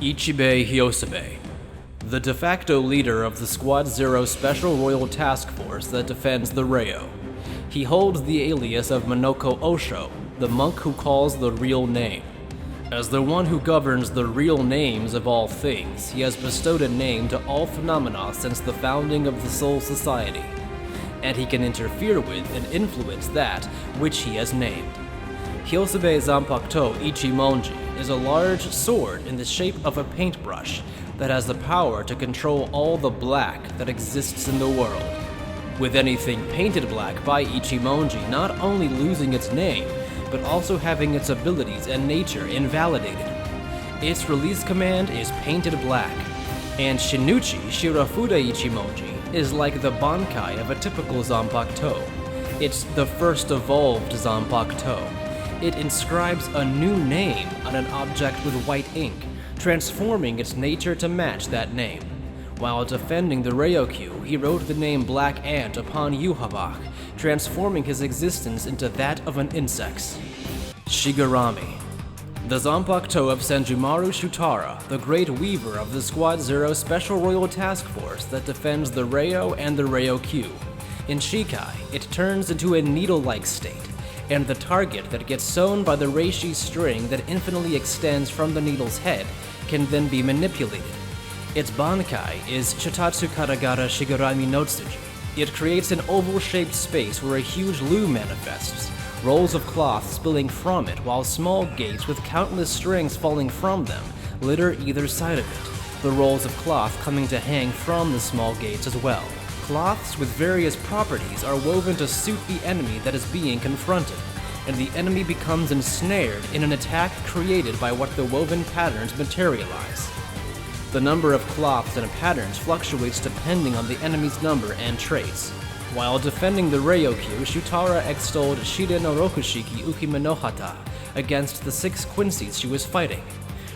Ichibei Hyosabe, the de facto leader of the Squad Zero Special Royal Task Force that defends the Reo. He holds the alias of Minoko Osho, the monk who calls the real name. As the one who governs the real names of all things, he has bestowed a name to all phenomena since the founding of the Soul Society, and he can interfere with and influence that which he has named. Hyosabe Zanpakuto Ichimonji is a large sword in the shape of a paintbrush that has the power to control all the black that exists in the world, with anything painted black by Ichimonji not only losing its name, but also having its abilities and nature invalidated. Its release command is painted black, and Shinichi Shirafude Ichimonji is like the Bankai of a typical Zanpakuto. It's the first evolved Zanpakuto. It inscribes a new name on an object with white ink, transforming its nature to match that name. While defending the Ryokyu, he wrote the name Black Ant upon Yhwach, transforming his existence into that of an insect. Shigarami, the Zanpakuto of Senjumaru Shutara, the Great Weaver of the Squad Zero Special Royal Task Force that defends the Reo and the Ryokyu. In Shikai, it turns into a needle-like state, and the target that gets sewn by the reishi string that infinitely extends from the needle's head can then be manipulated. Its Bankai is Shitatsu Karagara Shigarami Notsuji. It creates an oval-shaped space where a huge loom manifests, rolls of cloth spilling from it while small gates with countless strings falling from them litter either side of it, the rolls of cloth coming to hang from the small gates as well. Cloths with various properties are woven to suit the enemy that is being confronted, and the enemy becomes ensnared in an attack created by what the woven patterns materialize. The number of cloths and patterns fluctuates depending on the enemy's number and traits. While defending the Ryokyu, Shutara extolled Shide no Rokushiki Ukiminohata against the 6 Quincies she was fighting.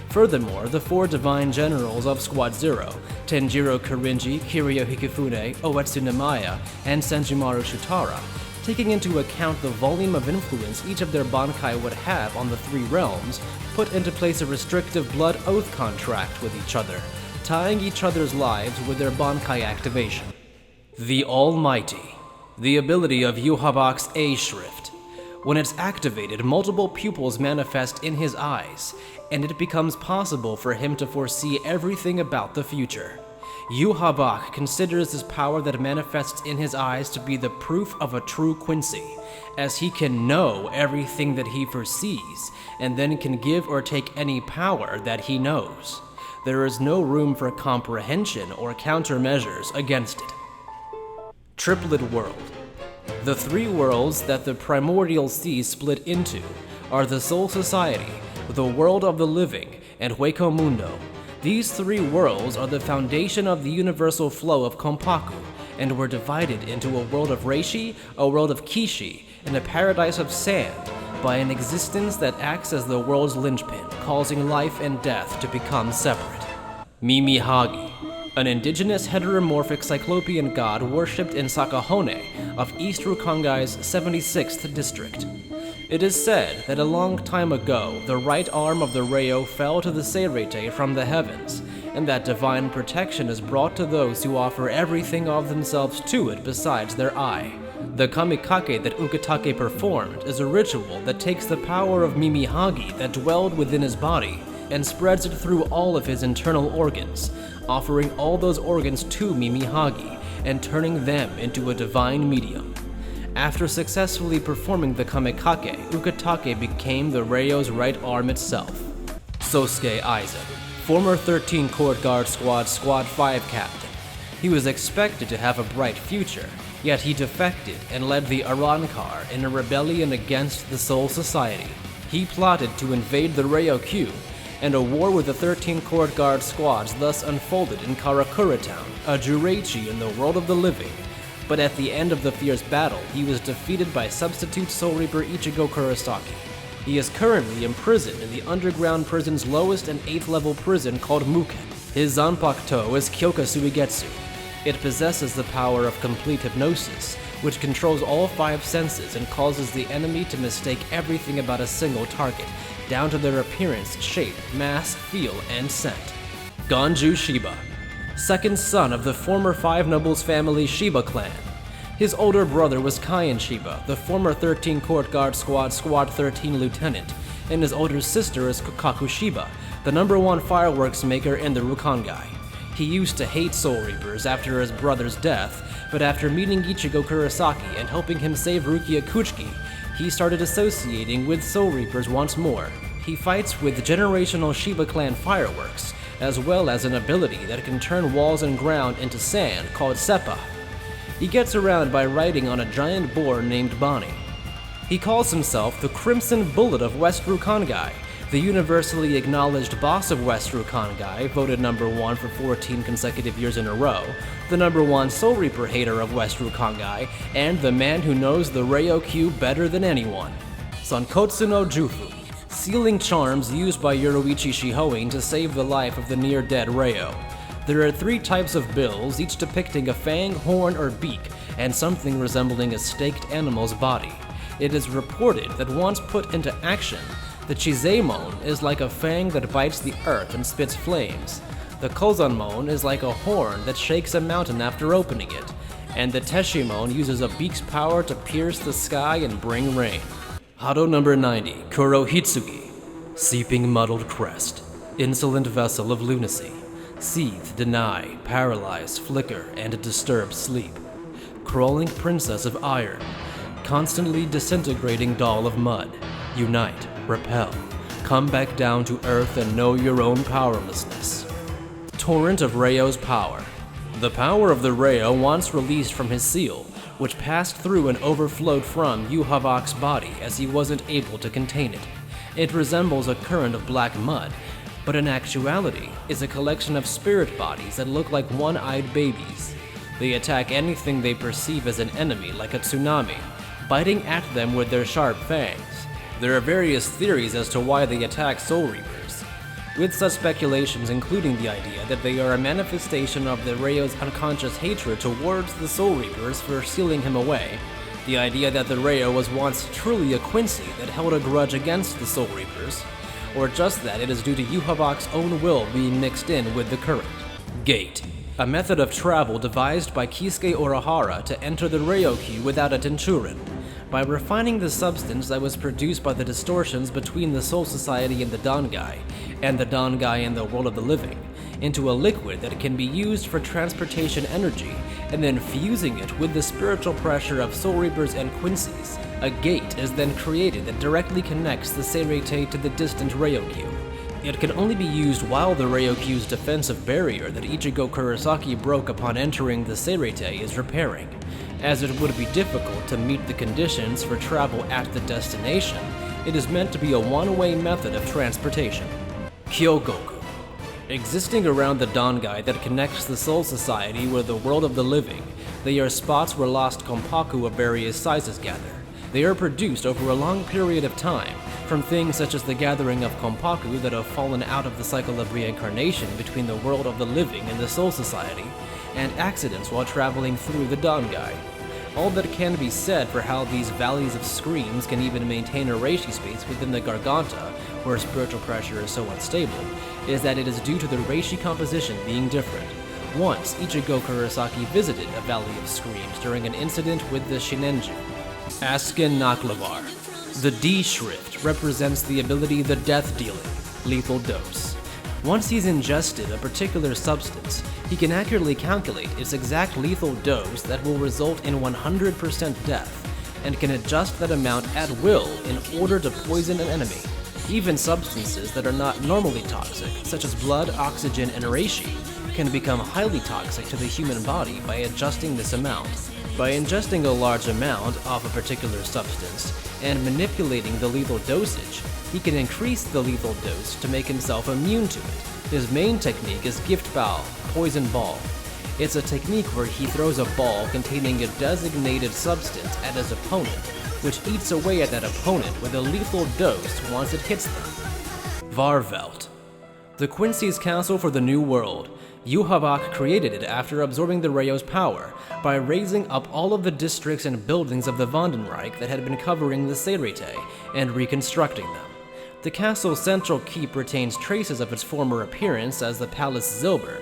Furthermore, the 4 divine generals of Squad Zero, Tenjiro Kurinji, Kiryu Hikifune, Oetsu Nemaya, and Senjumaru Shutara, taking into account the volume of influence each of their Bankai would have on the 3 realms, put into place a restrictive blood oath contract with each other, tying each other's lives with their Bankai activation. The Almighty, the ability of Yhwach's A Shrift. When it's activated, multiple pupils manifest in his eyes, and it becomes possible for him to foresee everything about the future. Yhwach considers this power that manifests in his eyes to be the proof of a true Quincy, as he can know everything that he foresees, and then can give or take any power that he knows. There is no room for comprehension or countermeasures against it. Triplet World. The 3 worlds that the primordial sea split into are the Soul Society, the world of the living, and Hueco Mundo. These 3 worlds are the foundation of the universal flow of Konpaku, and were divided into a world of Reishi, a world of Kishi, and a paradise of sand by an existence that acts as the world's linchpin, causing life and death to become separate. Mimihagi, an indigenous heteromorphic cyclopean god worshipped in Sakahone of East Rukongai's 76th district. It is said that a long time ago, the right arm of the Reo fell to the Seirete from the heavens, and that divine protection is brought to those who offer everything of themselves to it besides their eye. The kamikake that Ukitake performed is a ritual that takes the power of Mimihagi that dwelled within his body and spreads it through all of his internal organs, offering all those organs to Mimihagi and turning them into a divine medium. After successfully performing the kamikake, Ukitake became the Reo's right arm itself. Sosuke Aizen, former 13 Court Guard Squad 5 captain. He was expected to have a bright future, yet he defected and led the Arankar in a rebellion against the Soul Society. He plotted to invade the Ryokyu, and a war with the 13 Court Guard squads thus unfolded in Karakura Town, a Jureichi in the world of the living. But at the end of the fierce battle, he was defeated by substitute Soul Reaper Ichigo Kurosaki. He is currently imprisoned in the underground prison's lowest and 8th level prison called Muken. His Zanpakuto is Kyoka Suigetsu. It possesses the power of complete hypnosis, which controls all 5 senses and causes the enemy to mistake everything about a single target, down to their appearance, shape, mass, feel, and scent. Ganju Shiba, second son of the former Five Nobles family Shiba clan. His older brother was Kyan Shiba, the former 13 Court Guard Squad 13 lieutenant, and his older sister is Kokaku Shiba, the #1 fireworks maker in the Rukongai. He used to hate Soul Reapers after his brother's death, but after meeting Ichigo Kurosaki and helping him save Rukia Kuchiki, he started associating with Soul Reapers once more. He fights with generational Shiba clan fireworks, as well as an ability that can turn walls and ground into sand called Seppa. He gets around by riding on a giant boar named Bonnie. He calls himself the Crimson Bullet of West Rukongai, the universally acknowledged boss of West Rukongai, voted #1 for 14 consecutive years in a row, the #1 Soul Reaper hater of West Rukongai, and the man who knows the Ryokyu better than anyone. Sankotsu no Jufu, sealing charms used by Yoruichi Shihoin to save the life of the near-dead Ryo. There are 3 types of bills, each depicting a fang, horn, or beak, and something resembling a staked animal's body. It is reported that once put into action, the Chizeimon is like a fang that bites the earth and spits flames. The Kozanmon is like a horn that shakes a mountain after opening it. And the Teshimon uses a beak's power to pierce the sky and bring rain. Hado number 90, Kurohitsugi. Seeping muddled crest. Insolent vessel of lunacy. Seethe, deny, paralyze, flicker, and disturb sleep. Crawling princess of iron. Constantly disintegrating doll of mud. Unite. Repel. Come back down to earth and know your own powerlessness. Torrent of Ryo's power. The power of the Ryo once released from his seal, which passed through and overflowed from Yhwach's body as he wasn't able to contain it. It resembles a current of black mud, but in actuality is a collection of spirit bodies that look like one-eyed babies. They attack anything they perceive as an enemy like a tsunami, biting at them with their sharp fangs. There are various theories as to why they attack Soul Reapers, with such speculations including the idea that they are a manifestation of the Ryo's unconscious hatred towards the Soul Reapers for sealing him away, the idea that the Ryo was once truly a Quincy that held a grudge against the Soul Reapers, or just that it is due to Yhwach's own will being mixed in with the current. Gate, a method of travel devised by Kisuke Urahara to enter the Ryokyu without a Tenchurin. By refining the substance that was produced by the distortions between the Soul Society and the Dangai and the world of the living, into a liquid that can be used for transportation energy, and then fusing it with the spiritual pressure of Soul Reapers and Quincy's, a gate is then created that directly connects the Seirete to the distant Ryokyu. It can only be used while the Ryokyu's defensive barrier that Ichigo Kurosaki broke upon entering the Seirete is repairing, as it would be difficult to meet the conditions for travel at the destination. It is meant to be a one-way method of transportation. Kyogoku. Existing around the Dangai that connects the Soul Society with the world of the living, they are spots where lost Konpaku of various sizes gather. They are produced over a long period of time, from things such as the gathering of Konpaku that have fallen out of the cycle of reincarnation between the world of the living and the Soul Society, and accidents while traveling through the Dangai. All that can be said for how these valleys of screams can even maintain a reishi space within the Garganta, where spiritual pressure is so unstable, is that it is due to the reishi composition being different. Once, Ichigo Kurosaki visited a Valley of Screams during an incident with the Shinenju. Askin Naklavar. The D shrift represents the ability the death dealing, lethal dose. Once he's ingested a particular substance, he can accurately calculate its exact lethal dose that will result in 100% death, and can adjust that amount at will in order to poison an enemy. Even substances that are not normally toxic, such as blood, oxygen, and reishi, can become highly toxic to the human body by adjusting this amount. By ingesting a large amount of a particular substance and manipulating the lethal dosage, he can increase the lethal dose to make himself immune to it. His main technique is Gift Bow, Poison Ball. It's a technique where he throws a ball containing a designated substance at his opponent, which eats away at that opponent with a lethal dose once it hits them. Varvelt. The Quincy's Council for the New World. Yhwach created it after absorbing the Ryo's power by raising up all of the districts and buildings of the Vandenreich that had been covering the Seirete and reconstructing them. The castle's central keep retains traces of its former appearance as the Palace Zilburn.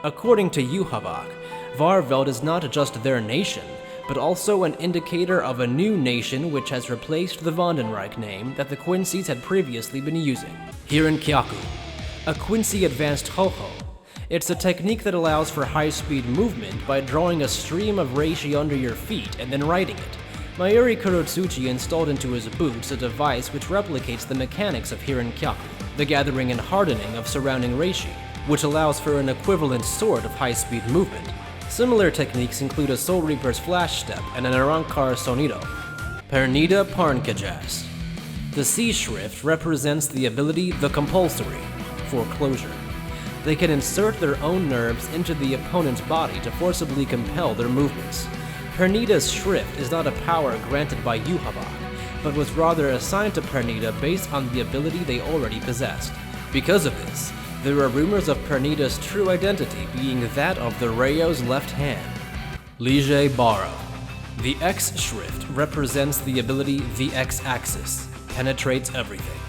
According to Yuhavak, Varveld is not just their nation, but also an indicator of a new nation which has replaced the Vandenreich name that the Quincy's had previously been using. Hirinkyaku, a Quincy advanced ho-ho. It's a technique that allows for high-speed movement by drawing a stream of reishi under your feet and then riding it. Mayuri Kurotsuchi installed into his boots a device which replicates the mechanics of Hirinkyaku, the gathering and hardening of surrounding reishi, which allows for an equivalent sort of high-speed movement. Similar techniques include a Soul Reaper's Flash Step and an Arankar Sonido. Pernida Parnkajas. The C shrift represents the ability The Compulsory, foreclosure. They can insert their own nerves into the opponent's body to forcibly compel their movements. Pernida's shrift is not a power granted by Yuhavak, but was rather assigned to Pernida based on the ability they already possessed. Because of this, there are rumors of Pernida's true identity being that of the Rayo's left hand. Lige Baro. The X shrift represents the ability The X-Axis, penetrates everything.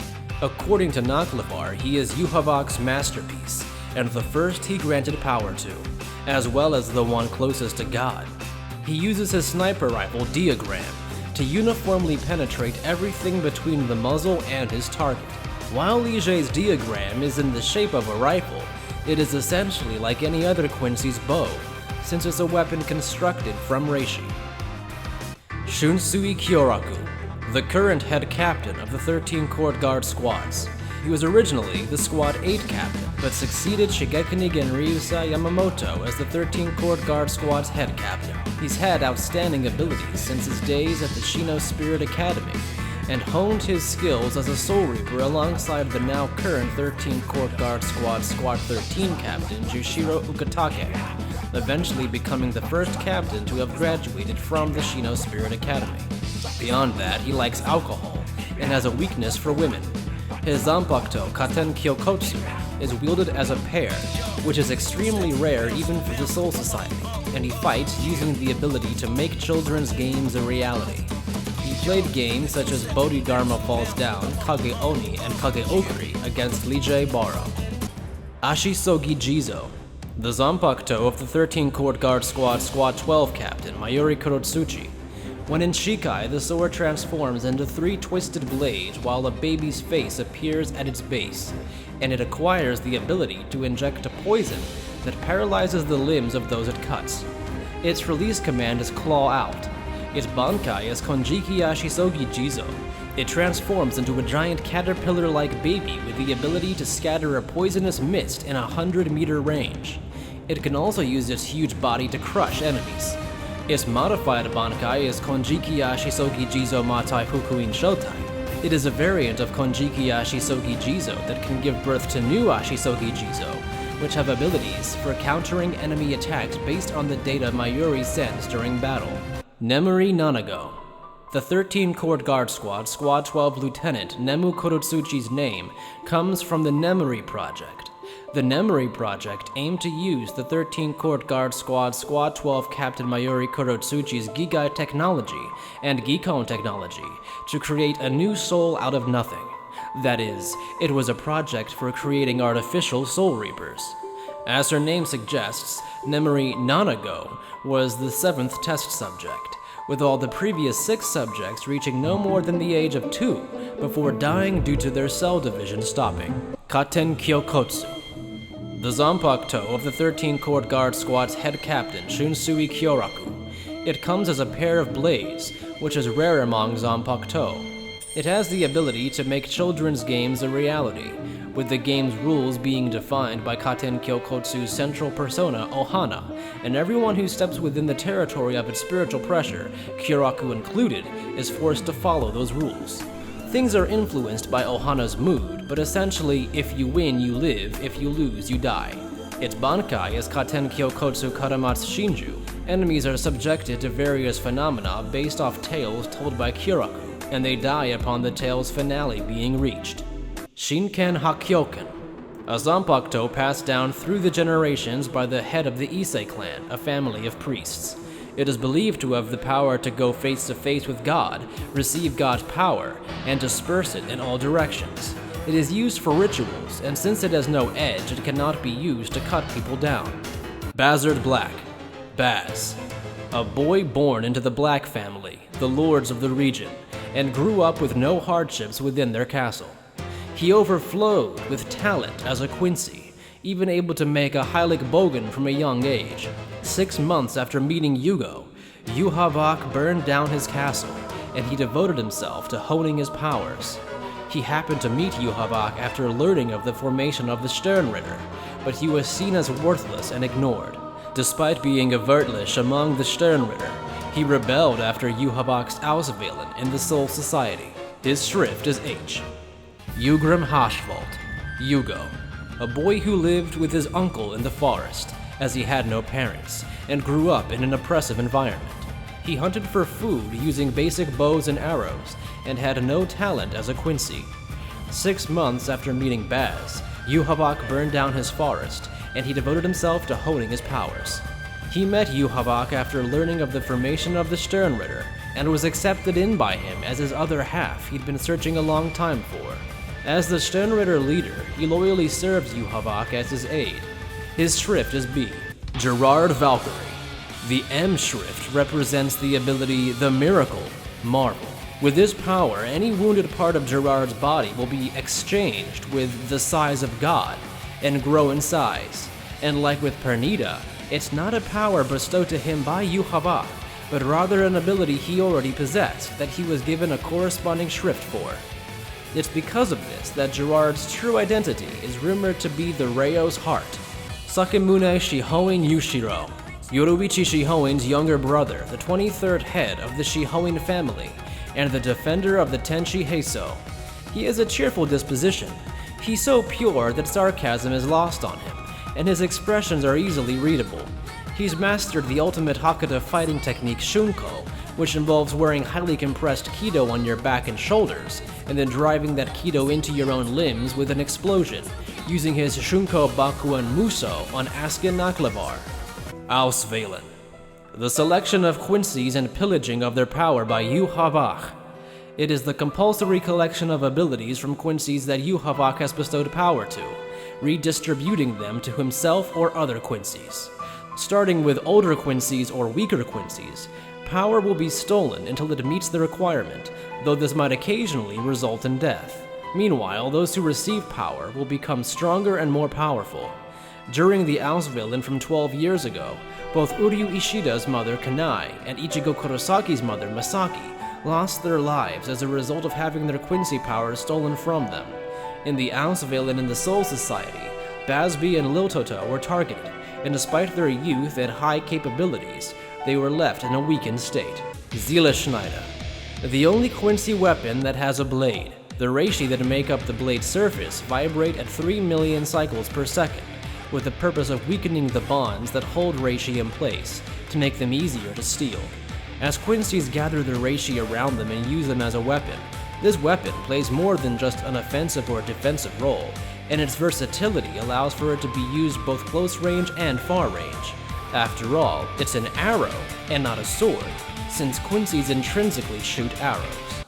According to Naklavar, he is Yuhavak's masterpiece, and the first he granted power to, as well as the one closest to God. He uses his sniper rifle Diagram to uniformly penetrate everything between the muzzle and his target. While Lige's Diagram is in the shape of a rifle, it is essentially like any other Quincy's bow, since it's a weapon constructed from reishi. Shunsui Kyoraku, the current head captain of the 13 Court Guard squads. He was originally the Squad 8 captain, but succeeded Shigekuni Genryusa Yamamoto as the 13 Court Guard squad's head captain. He's had outstanding abilities since his days at the Shino Spirit Academy, and honed his skills as a Soul Reaper alongside the now current 13 Court Guard Squad Squad 13 captain Jushiro Ukatake, eventually becoming the first captain to have graduated from the Shino Spirit Academy. Beyond that, he likes alcohol, and has a weakness for women. His Zanpakuto Katen Kyokotsu is wielded as a pair, which is extremely rare even for the Soul Society, and he fights using the ability to make children's games a reality. He played games such as Bodhidharma Falls Down, Kage Oni, and Kage Oguri against Lige Baro. Ashisogi Jizo. The Zanpakuto of the 13 Court Guard Squad Squad 12 captain Mayuri Kurotsuchi. When in Shikai, the sword transforms into 3 twisted blades while a baby's face appears at its base, and it acquires the ability to inject a poison that paralyzes the limbs of those it cuts. Its release command is Claw Out. Its Bankai is Konjiki Ashisogi Jizo. It transforms into a giant caterpillar-like baby with the ability to scatter a poisonous mist in a 100-meter range. It can also use its huge body to crush enemies. Its modified Bankai is Konjiki Ashisogi Jizo Matai Fukuin Shotai. It is a variant of Konjiki Ashisogi Jizo that can give birth to new Ashisogi Jizo, which have abilities for countering enemy attacks based on the data Mayuri sends during battle. Nemuri Nanago. The 13 Court Guard Squad, Squad 12 Lieutenant Nemu Kurotsuchi's name comes from the Nemuri Project. The Nemuri Project aimed to use the 13 Court Guard Squad, Squad 12 Captain Mayuri Kurotsuchi's Gigai technology and Gikon technology to create a new soul out of nothing. That is, it was a project for creating artificial Soul Reapers. As her name suggests, Nemuri Nanago was the 7th test subject, with all the previous 6 subjects reaching no more than the age of 2 before dying due to their cell division stopping. Katen Kyokotsu. The Zanpakuto of the 13 Court Guard Squad's head captain, Shunsui Kyoraku. It comes as a pair of blades, which is rare among Zanpakuto. It has the ability to make children's games a reality, with the game's rules being defined by Katen Kyokotsu's central persona, Ohana, and everyone who steps within the territory of its spiritual pressure, Kyoraku included, is forced to follow those rules. Things are influenced by Ohana's mood, but essentially, if you win, you live, if you lose, you die. Its Bankai is Katen Kyokotsu Karamatsu Shinju. Enemies are subjected to various phenomena based off tales told by Kyoraku, and they die upon the tale's finale being reached. Shinken Hakyoken. A Zanpakuto passed down through the generations by the head of the Issei clan, a family of priests. It is believed to have the power to go face to face with God, receive God's power, and disperse it in all directions. It is used for rituals, and since it has no edge, it cannot be used to cut people down. Bazard Black. Baz. A boy born into the Black family, the lords of the region, and grew up with no hardships within their castle. He overflowed with talent as a Quincy, even able to make a Heilig Bogen from a young age. 6 months after meeting Yugo, Yuhavak burned down his castle, and he devoted himself to honing his powers. He happened to meet Yuhavak after learning of the formation of the Sternritter, but he was seen as worthless and ignored. Despite being a Vertlish among the Sternritter, he rebelled after Yuhavak's Auswählen in the Soul Society. His shrift is H. Ugrim Hashvalt. Yugo. A boy who lived with his uncle in the forest, as he had no parents, and grew up in an oppressive environment. He hunted for food using basic bows and arrows, and had no talent as a Quincy. 6 months after meeting Baz, Yuhavak burned down his forest, and he devoted himself to honing his powers. He met Yuhavak after learning of the formation of the Sternritter, and was accepted in by him as his other half he'd been searching a long time for. As the Sternritter leader, he loyally serves Yuhavak as his aide. His shrift is B. Gerard Valkyrie. The M shrift represents the ability The Miracle, Marvel. With this power, any wounded part of Gerard's body will be exchanged with the size of God and grow in size. And like with Pernida, it's not a power bestowed to him by Yuhavak, but rather an ability he already possessed that he was given a corresponding shrift for. It's because of this that Gerard's true identity is rumored to be the Ryo's heart. Sakemune Shihoin Yushiro. Yoruichi Shihoin's younger brother, the 23rd head of the Shihoin family, and the defender of the Tenchi Heiso. He has a cheerful disposition. He's so pure that sarcasm is lost on him, and his expressions are easily readable. He's mastered the ultimate Hakata fighting technique Shunko, which involves wearing highly compressed Kido on your back and shoulders, and then driving that Kido into your own limbs with an explosion, using his Shunko Bakuan Muso on Askin Naklavar. Auswählen. The selection of Quincy's and pillaging of their power by Yuhavak. It is the compulsory collection of abilities from Quincy's that Yuhavak has bestowed power to, redistributing them to himself or other Quincy's. Starting with older Quincy's or weaker Quincy's, power will be stolen until it meets the requirement, though this might occasionally result in death. Meanwhile, those who receive power will become stronger and more powerful. During the Auswählen from 12 years ago, both Uryu Ishida's mother Kanai and Ichigo Kurosaki's mother Masaki lost their lives as a result of having their Quincy powers stolen from them. In the Auswählen in the Soul Society, Bazby and Liltota were targeted, and despite their youth and high capabilities, they were left in a weakened state. Zieleschneider. The only Quincy weapon that has a blade. The reishi that make up the blade's surface vibrate at 3 million cycles per second, with the purpose of weakening the bonds that hold reishi in place, to make them easier to steal. As Quincy's gather the reishi around them and use them as a weapon, this weapon plays more than just an offensive or defensive role, and its versatility allows for it to be used both close range and far range. After all, it's an arrow and not a sword, since Quincy's intrinsically shoot arrows.